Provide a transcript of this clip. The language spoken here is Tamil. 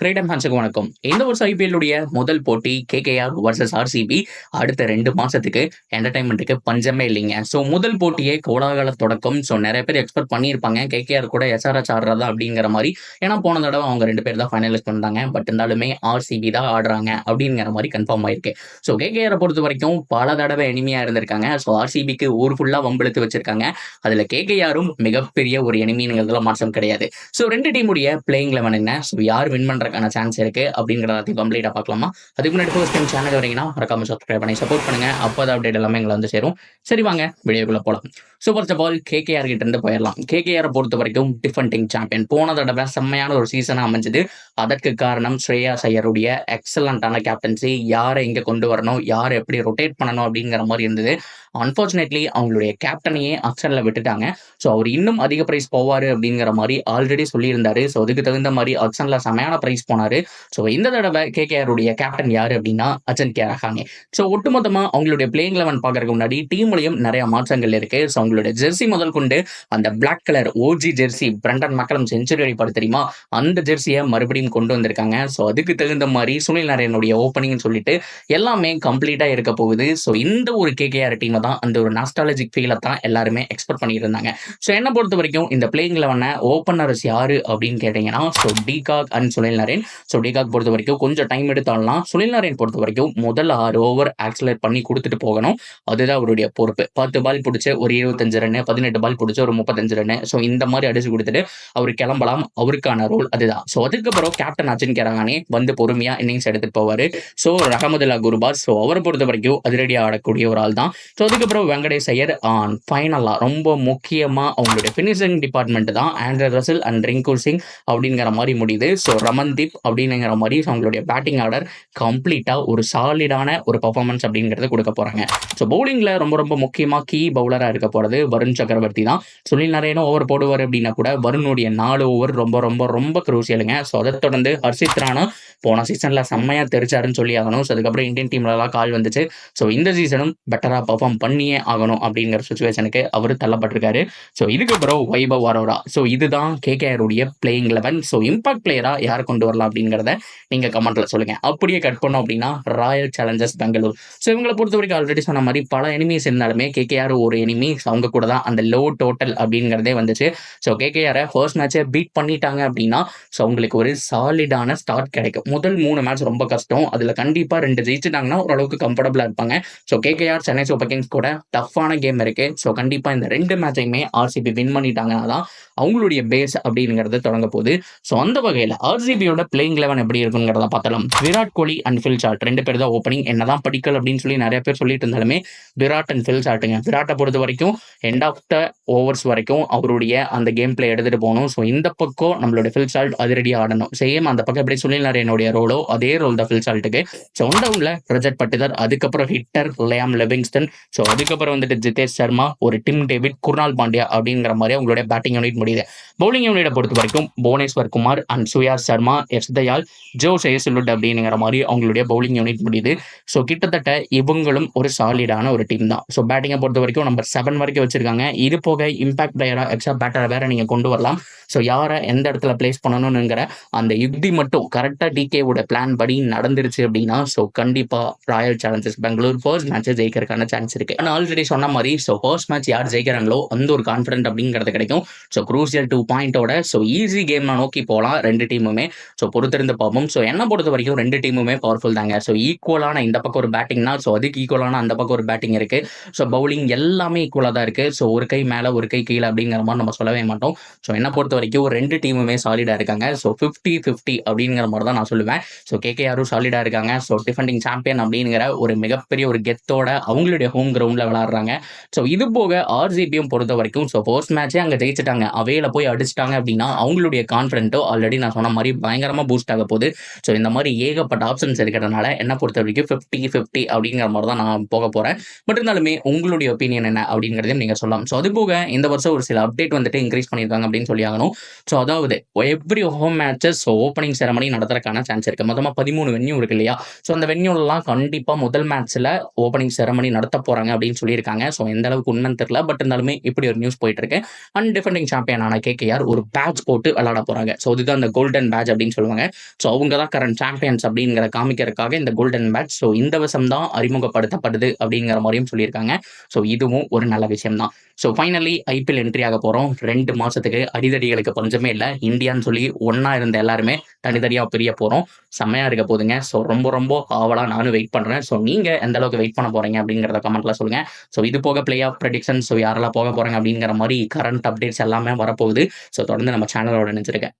கிரேட்டம் ஃபேன்ஸுக்கு வணக்கம். இந்த வருஷம் ஐபிஎல் உடைய முதல் போட்டி கேகேஆர் வர்சஸ் ஆர்சிபி. அடுத்த 2 மாசத்துக்கு என்டர்டைன்மெண்ட்டுக்கு பஞ்சமே இல்லைங்க. ஸோ முதல் போட்டியே கோலாகல தொடக்கம். ஸோ நிறைய பேர் எக்ஸ்பெக்ட் பண்ணியிருப்பாங்க கேகேஆர் கூட எஸ்ஆர்எச் ஆடுறதா அப்படிங்கிற மாதிரி. ஏன்னா போன தடவை அவங்க 2 பேர் தான் ஃபைனலிஸ்ட் வந்தாங்க. பட் இருந்தாலுமே ஆர்சிபி தான் ஆடுறாங்க அப்படிங்கிற மாதிரி கன்ஃபார்ம் ஆயிருக்கு. ஸோ கேகேஆரை பொறுத்த வரைக்கும் பல தடவை எனிமையா இருந்திருக்காங்க. ஸோ ஆர்சிபிக்கு ஊர் ஃபுல்லா வம்பெழுத்து வச்சிருக்காங்க. அதுல கேகேஆரும் மிகப்பெரிய ஒரு எனிமிங்கிறதுல மாற்றம் கிடையாது. ஸோ 2 டீமுடைய பிளேயிங் லெவன் என்ன, ஸோ யார் வின் பண்றதுக்கான சான்ஸ் இருக்கு அப்படிங்கிறத கம்ப்ளீட்டா பார்க்கலாமா? அதுக்கு முன்னாடி ஃபர்ஸ்ட் டைம் சேனல் வரீங்கன்னா மறக்காம சப்ஸ்கிரைப் பண்ணி சப்போர்ட் பண்ணுங்க. அப்போதான் அப்டேட் எல்லாமே எங்களை வந்து சேரும். சரி வாங்க வீடியோக்குள்ள போலாம். So first of all KKR கிட்ட இருந்து போயிடலாம். கேகேஆரை பொறுத்த வரைக்கும் டிஃபெண்டிங் சாம்பியன். போன தடவை செம்மையான ஒரு சீசனா அமைஞ்சது. அதற்கு காரணம் ஸ்ரேயாஸ் ஐயருடைய எக்ஸலண்டான கேப்டன்சி. யாரை இங்க கொண்டு வரணும், யாரை எப்படி ரொட்டேட் பண்ணணும் அப்படிங்கிற மாதிரி இருந்தது. அன்பார்ச்சுனேட்லி அவங்களுடைய கேப்டனையே அக்ஷன்ல விட்டுட்டாங்க. ஸோ அவர் இன்னும் அதிக பிரைஸ் போவாரு அப்படிங்கிற மாதிரி ஆல்ரெடி சொல்லியிருந்தாரு. ஸோ அதுக்கு தகுந்த மாதிரி அக்ஷன்ல செமையான பிரைஸ் போனாரு. ஸோ இந்த தடவை கேகேஆருடைய கேப்டன் யாரு அப்படின்னா அஜன்கியா ரஹானே. ஸோ ஒட்டுமொத்தமா அவங்களுடைய பிளேயிங் லெவன் பார்க்கறதுக்கு முன்னாடி டீம்லயும் நிறைய மாற்றங்கள் இருக்கு. ஸோ அவங்களுடைய ஜெர்சி முதல் கொண்டு அந்த black colour OG jersey Brendon McCullum century அடிப்பாடு தெரியுமா, அந்த ஜெர்சியை மறுபடியும் கொண்டு வந்திருக்காங்க. ஸோ அதுக்கு தகுந்த மாதிரி சுனில் நாராயணுடைய ஓப்பனிங் சொல்லிட்டு எல்லாமே கம்ப்ளீட்டா இருக்க போகுது. ஸோ இந்த ஒரு கேகேஆர் டீமை தான் அந்த ஒரு நாஸ்டாலஜிக் ஃபீலை தான் எல்லாருமே எக்ஸ்பெக்ட் பண்ணிட்டு இருந்தாங்க. ஸோ என்ன பொறுத்த வரைக்கும் இந்த பிளேயிங் லெவனை ஓப்பனர்ஸ் யாரு அப்படின்னு கேட்டீங்கன்னா so de Kock and Sunil Naren. So de Kock பொறுத்த வரைக்கும் கொஞ்சம் டைம் எடுத்தாலும் சுனில் நரேன் பொறுத்த வரைக்கும் முதல் 6 ஓவர் ஆக்சலேட் பண்ணி கொடுத்துட்டு போகணும். அதுதான் அவருடைய பொறுப்பு. 10 பால் பிடிச்ச ஒரு 25 ரன், 18 பால் பிடிச்ச ஒரு 35 ரன். ஸோ இந்த மாதிரி அடிச்சு கொடுத்துட்டு அவர் கிளம்பலாம். அவருக்கான ரோல் அதுதான். ஸோ அதுக்கப்புறம் கேப்டன் அஜன்கியா ரஹானே வந்து பொறுமையா இன்னிங்ஸ் எடுத்துட்டு போவாரு. ஸோ ரஹமதுல்லா குருபாஸ், ஸோ அவரை பொறுத்த வரைக்கும் அதிரடியாக ஆடக்கூடிய ஒரு ஆள் தான். ஸோ அதுக்கப்புறம் வெங்கடேஷ் ஐயர் ஃபைனலா ரொம்ப முக்கியமா அவங்களுடைய பினிஷிங் டிபார்ட்மெண்ட் தான் Andre Russell and Rinku Singh அப்படிங்கிற மாதிரி முடியுது. ஸோ ரமன்தீப் அப்படிங்கிற மாதிரி அவங்களுடைய பேட்டிங் ஆர்டர் கம்ப்ளீட்டா ஒரு சாலிடான ஒரு பர்ஃபார்மன்ஸ் அப்படிங்கிறத கொடுக்க போறாங்க. ஸோ பவுலிங்ல ரொம்ப ரொம்ப முக்கியமா கீ பவுலரா இருக்க போறது வருண் சக்கரவர்த்தி தான். சுனில் நரேனும் ஓவர் போடுவார் அப்படின்னா கூட வருணுடைய 4 ஓவர் ரொம்ப ரொம்ப ரொம்ப குரூசியலுங்க. ஸோ அதை தொடர்ந்து ஹர்ஷித் ராணா போன சீசன்ல செம்மையா தெரிச்சாருன்னு சொல்லி ஆகணும். ஸோ அதுக்கப்புறம் இந்தியன் டீம்ல எல்லாம் கால் வந்துச்சு. ஸோ இந்த சீசனும் பெட்டரா பர்ஃபார்ம் பண்ணியே ஆகணும் அப்படிங்கிற சுச்சுவேஷனுக்கு அவர் தள்ளப்பட்டிருக்காரு. ஸோ இதுக்கப்புறம் வைபவ் அரோரா. ஸோ இதுதான் கேகேஆருடைய பிளேயிங் லெவன். ஸோ இம்பாக்ட் பிளேயரா யார் கொண்டு வரலாம் அப்படிங்கிறத நீங்க கமெண்ட்ல சொல்லுங்க. அப்படியே கட் பண்ணோம் அப்படின்னா ராயல் சேலஞ்சர்ஸ் பெங்களூர். ஸோ இவங்களை பொறுத்த வரைக்கும் ஆல்ரெடி சொன்ன மாதிரி பல எனிமீஸ் இருந்தாலுமே கேகேஆர் ஒரு எனிமி. அவங்க கூட தான் அந்த லோ டோட்டல் அப்படிங்கிறதே வந்துச்சு. ஸோ கேகேஆரை ஃபர்ஸ்ட் மேட்சை பீட் பண்ணிட்டாங்க அப்படின்னா ஸோ அவங்களுக்கு ஒரு சாலிடான ஸ்டார்ட் கிடைக்கும். முதல் 3 மேட்ச் ரொம்ப கஷ்டம். அதுல கண்டிப்பா 2 ஜெயிச்சுட்டாங்கன்னா ஓரளவுக்கு கம்ஃபர்டபுளா இருப்பாங்க. So KKR Chennai super Kings கூட டஃப்பான கேம் இருக்கு. ஸோ கண்டிப்பா இந்த 2 மேட்சையுமே ஆர்சிபி வின் பண்ணிட்டாங்கன்னா தான் அவங்களுடைய பேஸ் அப்படிங்கிறது தொடங்க போகுது. ஸோ அந்த வகையில் ஆர்சிபியோட பிளேயிங் லெவன் எப்படி இருக்குங்கிறத பார்த்தலாம். Virat Kohli and fill chart 2 பேர் தான் ஓப்பனிங். என்னதான் படிக்கல் அப்படின்னு சொல்லி நிறைய பேர் சொல்லிட்டு இருந்தாலுமே விராட் அண்ட் ஃபில் சார்ட்டுங்க. விராட்டை பொறுத்த வரைக்கும் எண்ட் ஆஃப் த ஓவர்ஸ் வரைக்கும் அவருடைய அந்த கேம் பிளே எடுத்துட்டு போகணும். ஸோ இந்த பக்கம் நம்மளுடைய ஃபில் சால்ட் அதிரடியாக ஆடணும். சேம் அந்த பக்கம் எப்படி சுனில் நாராயணுடைய ரோலோ அதே ரோல் தான் ஃபில் சால்ட்டுக்கு. ஸோ ஒன்டவுன்ல ரஜத் பட்டிதார், அதுக்கப்புறம் ஹிட்டர் லியாம் லிவிங்ஸ்டன், ஸோ அதுக்கப்புறம் வந்துட்டு ஜிதேஷ் சர்மா, ஒரு டிம் டேவிட், குர்னால் பாண்டியா அப்படிங்கிற மாதிரி அவங்களுடைய பேட்டிங் யூனிட் முடியுது. பவுலிங் யூனிட்டை பொறுத்த வரைக்கும் Bhuvneshwar Kumar and Suyash Sharma, Yash Dayal, Josh Hazlewood அப்படிங்கிற மாதிரி அவங்களுடைய பவுலிங் யூனிட் முடியுது. ஸோ கிட்டத்தட்ட இவங்களும் ஒரு சாலிடான ஒரு டீம் தான். ஸோ பேட்டிங்கை பொறுத்த வரைக்கும் நம்பர் 7 வரைக்கும் வச்சிருக்காங்க. இது போக இம்பாக்ட் பிளேயரா எக்ஸ்ட்ரா பேட்டரை வேற நீங்க கொண்டு வரலாம். ஸோ யாரை எந்த இடத்துல பிளேஸ் பண்ணணும்ங்கிற அந்த யுக்தி மட்டும் கரெக்டா டிகேவோட பிளான் படி நடந்துருச்சு அப்படின்னா ஸோ கண்டிப்பா ராயல் சேலஞ்சர்ஸ் பெங்களூர் ஃபர்ஸ்ட் மேட்சை ஜெயிக்கிறதுக்கான சான்ஸ் இருக்கு. நான் ஆல்ரெடி சொன்ன மாதிரி ஸோ ஃபர்ஸ்ட் மேட்ச் யார் ஜெயிக்கிறாங்களோ அந்த ஒரு கான்ஃபிடென்ட் அப்படிங்கிறது கிடைக்கும். ஸோ குரூசியல் 2 பாயிண்டோட ஸோ ஈஸி கேம் நோக்கி போகலாம் 2 டீமுமே. ஸோ பொறுத்திருந்து பார்ப்போம். ஸோ என்ன பொறுத்த வரைக்கும் 2 டீமுமே பவர்ஃபுல் தாங்க. ஸோ ஈக்குவலான இந்த பக்கம் ஒரு பேட்டிங்னா ஸோ அதுக்கு ஈக்குவலான அந்த பக்கம் ஒரு பேட்டிங் இருக்கு. ஸோ பவுலிங் எல்லாமே ஈக்குவலாக தான் இருக்கு. ஸோ ஒரு கை மேலே ஒரு கை கீழே அப்படிங்கிற மாதிரி நம்ம சொல்லவே மாட்டோம். ஸோ என்ன பொறுத்த வரைக்கும் 2 டீமுமே சாலிடா இருக்காங்க. ஸோ 50-50 அப்படிங்கிற மாதிரி தான் நான் சொல்லுவேன். ஸோ கேகேஆரும் சாலிடா இருக்காங்க. ஸோ டிஃபெண்டிங் சாம்பியன் அப்படிங்கிற ஒரு மிகப்பெரிய ஒரு கெத்தோட அவங்களுடைய ஹோம் கிரவுண்ட்ல விளையாடுறாங்க. ஸோ இது போக ஆர்சிபியும் பொறுத்த வரைக்கும் ஸோ ஃபர்ஸ்ட் மேட்சே அங்கே ஜெயிச்சிட்டாங்க, அவையில போய் அடிச்சிட்டாங்க அப்படின்னா அவங்களுடைய கான்ஃபிடென்ட்டோ ஆல்ரெடி நான் சொன்ன மாதிரி பயங்கரமா பூஸ்ட் ஆக போகுது. ஸோ இந்த மாதிரி ஏகப்பட்ட ஆப்ஷன்ஸ் இருக்கிறதுனால என்ன பொறுத்த வரைக்கும் 50-50 அப்படிங்கிற மாதிரி தான் நான் போக போறேன். பட் இருந்தாலுமே உங்களுடைய ஒப்பீனியன் என்ன அப்படிங்கிறதையும் நீங்க சொல்லலாம். ஸோ அது போக இந்த வருஷம் ஒரு சில அப்டேட் வந்துட்டு இன்க்ரீஸ் பண்ணியிருக்காங்க அப்படின்னு சொல்லி ஆகணும். ஸோ அதாவது every home matches opening ceremony நடத்துறதுக்கான சான்ஸ் இருக்கு. மொத்தமாக 13 வென்யூ இருக்கு இல்லையா. ஸோ அந்த வென்யூலாம் கண்டிப்பாக முதல் மேட்ச்ல ஓப்பனிங் செரமனி நடத்த போறாங்க போறாங்க அப்படின்னு சொல்லியிருக்காங்க. ஸோ எந்த அளவுக்கு உண்மைன்னு தெரியல. பட் இருந்தாலுமே இப்படி ஒரு நியூஸ் போயிட்டு இருக்கு. அண்ட் டிஃபெண்டிங் சாம்பியனான கேகேஆர் ஒரு பேட்ச் போட்டு விளையாட போறாங்க. ஸோ இதுதான் அந்த கோல்டன் பேட்ச் அப்படின்னு சொல்லுவாங்க. ஸோ அவங்க தான் கரண்ட் சாம்பியன்ஸ் அப்படிங்கிற காமிக்கிறதுக்காக இந்த கோல்டன் பேட்ச் ஸோ இந்த வருஷம் தான் அறிமுகப்படுத்தப்படுது அப்படிங்கிற மாதிரியும் சொல்லியிருக்காங்க. ஸோ இதுவும் ஒரு நல்ல விஷயம் தான். ஸோ ஃபைனலி ஐபிஎல் என்ட்ரி ஆக போகிறோம். 2 மாதத்துக்கு அடிதடிகளுக்கு பஞ்சமே இல்லை. இந்தியான்னு சொல்லி ஒன்றா இருந்த எல்லாருமே தனித்தனியாக பிரிய போகிறோம். செம்மையாக இருக்க போதுங்க. ஸோ ரொம்ப ரொம்ப ஆவலாக நானும் வெயிட் பண்ணுறேன். ஸோ நீங்கள் எந்த அளவுக்கு வெயிட் பண்ண போகிறீங்க அப்படிங்கிறத கமெண்ட்டில் சொல்லுங்கள். ஸோ இது போக பிளே ஆஃப் ப்ரெடிக்ஷன் ஸோ யாரெல்லாம் போக போகிறாங்க அப்படிங்கிற மாதிரி கரண்ட் அப்டேட்ஸ் எல்லாமே வரப்போகுது. ஸோ தொடர்ந்து நம்ம சேனலோட நினைச்சிருக்கேன்.